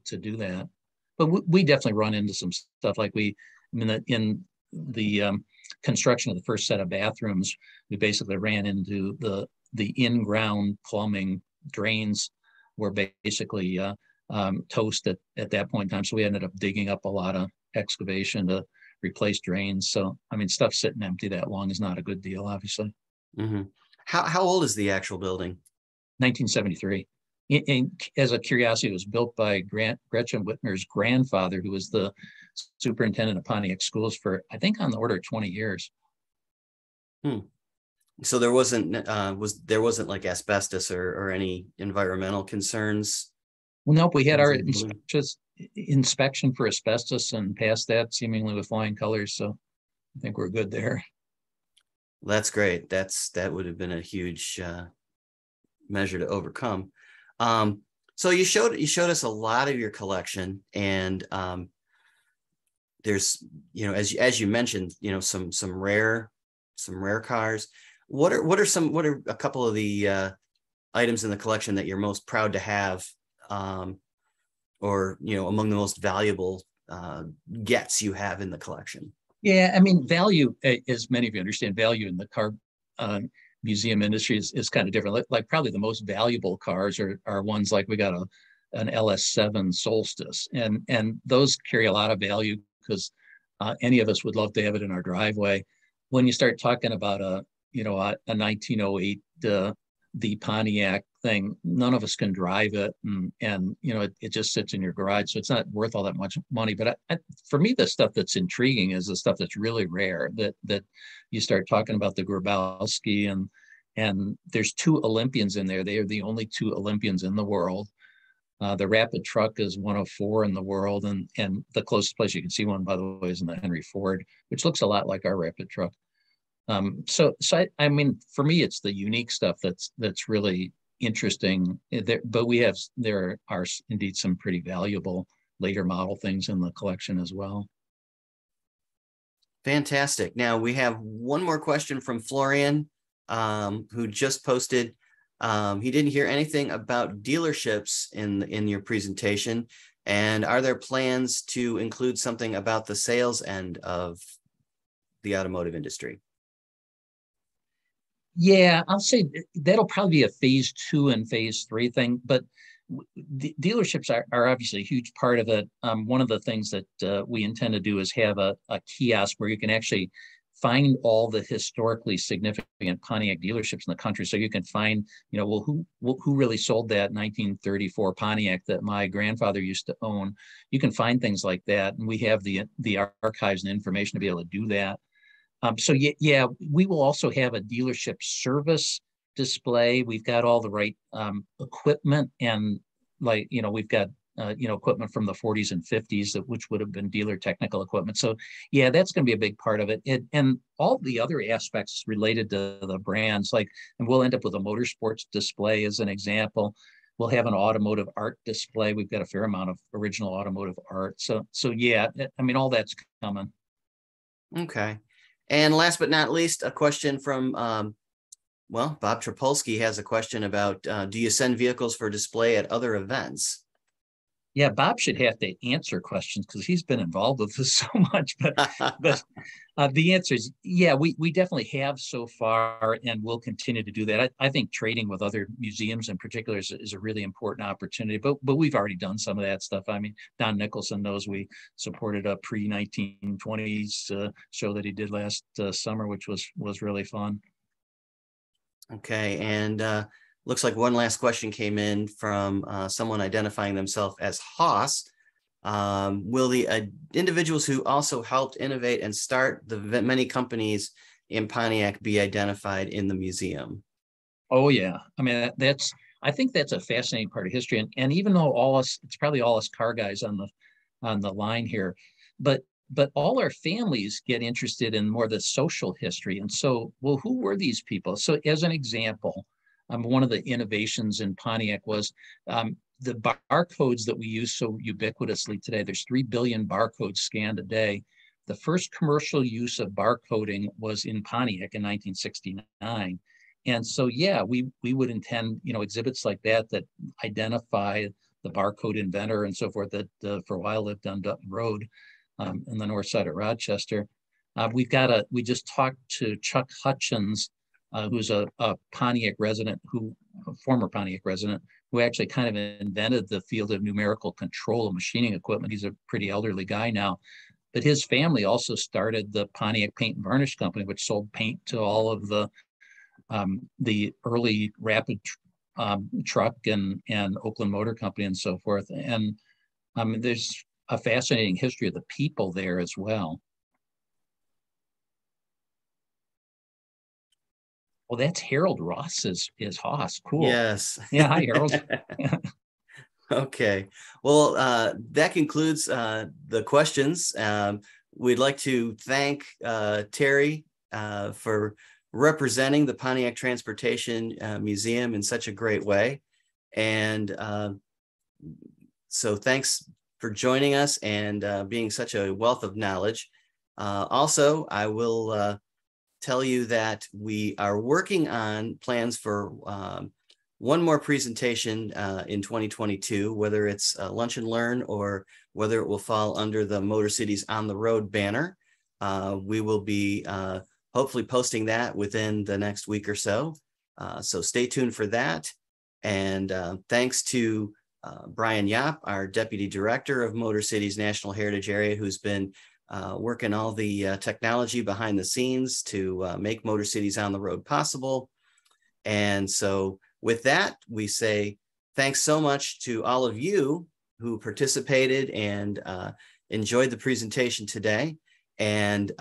to do that. But we definitely run into some stuff like in the construction of the first set of bathrooms, we basically ran into the in-ground plumbing drains were basically toast at that point in time. So we ended up digging up a lot of excavation to replace drains. So, stuff sitting empty that long is not a good deal, obviously. Mm-hmm. How old is the actual building? 1973. As a curiosity, it was built by Gretchen Whitmer's grandfather, who was the superintendent of Pontiac schools for, I think, on the order of 20 years. So there wasn't like asbestos or any environmental concerns? Well, nope. We had our inspection for asbestos and passed that seemingly with flying colors. So I think we're good there. That's great. That would have been a huge measure to overcome. So you showed us a lot of your collection, and there's, as you mentioned, some rare cars. What are a couple of the items in the collection that you're most proud to have, or among the most valuable gets you have in the collection? Yeah, value, as many of you understand, value in the car museum industry is kind of different. Like probably the most valuable cars are ones like we got an LS7 Solstice, and those carry a lot of value because any of us would love to have it in our driveway. When you start talking about a 1908 the Pontiac thing, none of us can drive it, and it just sits in your garage, so it's not worth all that much money. But for me, the stuff that's intriguing is the stuff that's really rare. That you start talking about the Grabowski, and there's 2 Olympians in there. They are the only 2 Olympians in the world. The Rapid truck is one of 4 in the world, and the closest place you can see one, by the way, is in the Henry Ford, which looks a lot like our Rapid truck. So for me, it's the unique stuff that's really interesting. But there are indeed some pretty valuable later model things in the collection as well. Fantastic. Now we have one more question from Florian, who just posted. He didn't hear anything about dealerships in your presentation. And are there plans to include something about the sales end of the automotive industry? Yeah, I'll say that'll probably be a phase 2 and phase 3 thing, but the dealerships are obviously a huge part of it. One of the things that we intend to do is have a kiosk where you can actually find all the historically significant Pontiac dealerships in the country. So you can find, well, who really sold that 1934 Pontiac that my grandfather used to own? You can find things like that, and we have the archives and information to be able to do that. So yeah, we will also have a dealership service display. We've got all the right equipment, and we've got equipment from the 40s and 50s, which would have been dealer technical equipment. So yeah, that's going to be a big part of it. And all the other aspects related to the brands, and we'll end up with a motorsports display as an example. We'll have an automotive art display. We've got a fair amount of original automotive art. So yeah, I mean, all that's coming. Okay. And last but not least, a question from, Bob Trapolsky has a question about, do you send vehicles for display at other events? Yeah, Bob should have to answer questions because he's been involved with this so much. But the answer is, yeah, we definitely have so far, and we'll continue to do that. I think trading with other museums in particular is a really important opportunity. But we've already done some of that stuff. I mean, Don Nicholson knows we supported a pre-1920s show that he did last summer, which was really fun. Okay, and looks like one last question came in from someone identifying themselves as Haas. Will the individuals who also helped innovate and start the many companies in Pontiac be identified in the museum? Oh yeah, I mean I think that's a fascinating part of history, and even though it's probably all us car guys on the line here, but all our families get interested in more the social history. And so, well, who were these people? So as an example, one of the innovations in Pontiac was the barcodes that we use so ubiquitously today. There's 3 billion barcodes scanned a day. The first commercial use of barcoding was in Pontiac in 1969. And so, yeah, we would intend, exhibits like that identify the barcode inventor and so forth that for a while lived on Dutton Road in the north side of Rochester. We just talked to Chuck Hutchins, who's a Pontiac resident, a former Pontiac resident, who actually kind of invented the field of numerical control of machining equipment. He's a pretty elderly guy now, but his family also started the Pontiac Paint and Varnish Company, which sold paint to all of the early rapid truck and Oakland Motor Company and so forth. And there's a fascinating history of the people there as well. Well, that's Harold Ross is Haas. Cool. Yes. Yeah. Hi, Harold. Okay. Well, that concludes the questions. We'd like to thank Terry for representing the Pontiac Transportation Museum in such a great way. And so thanks for joining us and being such a wealth of knowledge. Also, I will tell you that we are working on plans for one more presentation in 2022, whether it's Lunch and Learn or whether it will fall under the MotorCities On The Road banner. We will be hopefully posting that within the next week or so. So stay tuned for that. And thanks to Brian Yap, our Deputy Director of MotorCities National Heritage Area, who's been working all the technology behind the scenes to make MotorCities On The Road possible. And so with that, we say thanks so much to all of you who participated and enjoyed the presentation today. And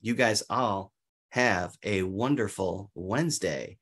you guys all have a wonderful Wednesday.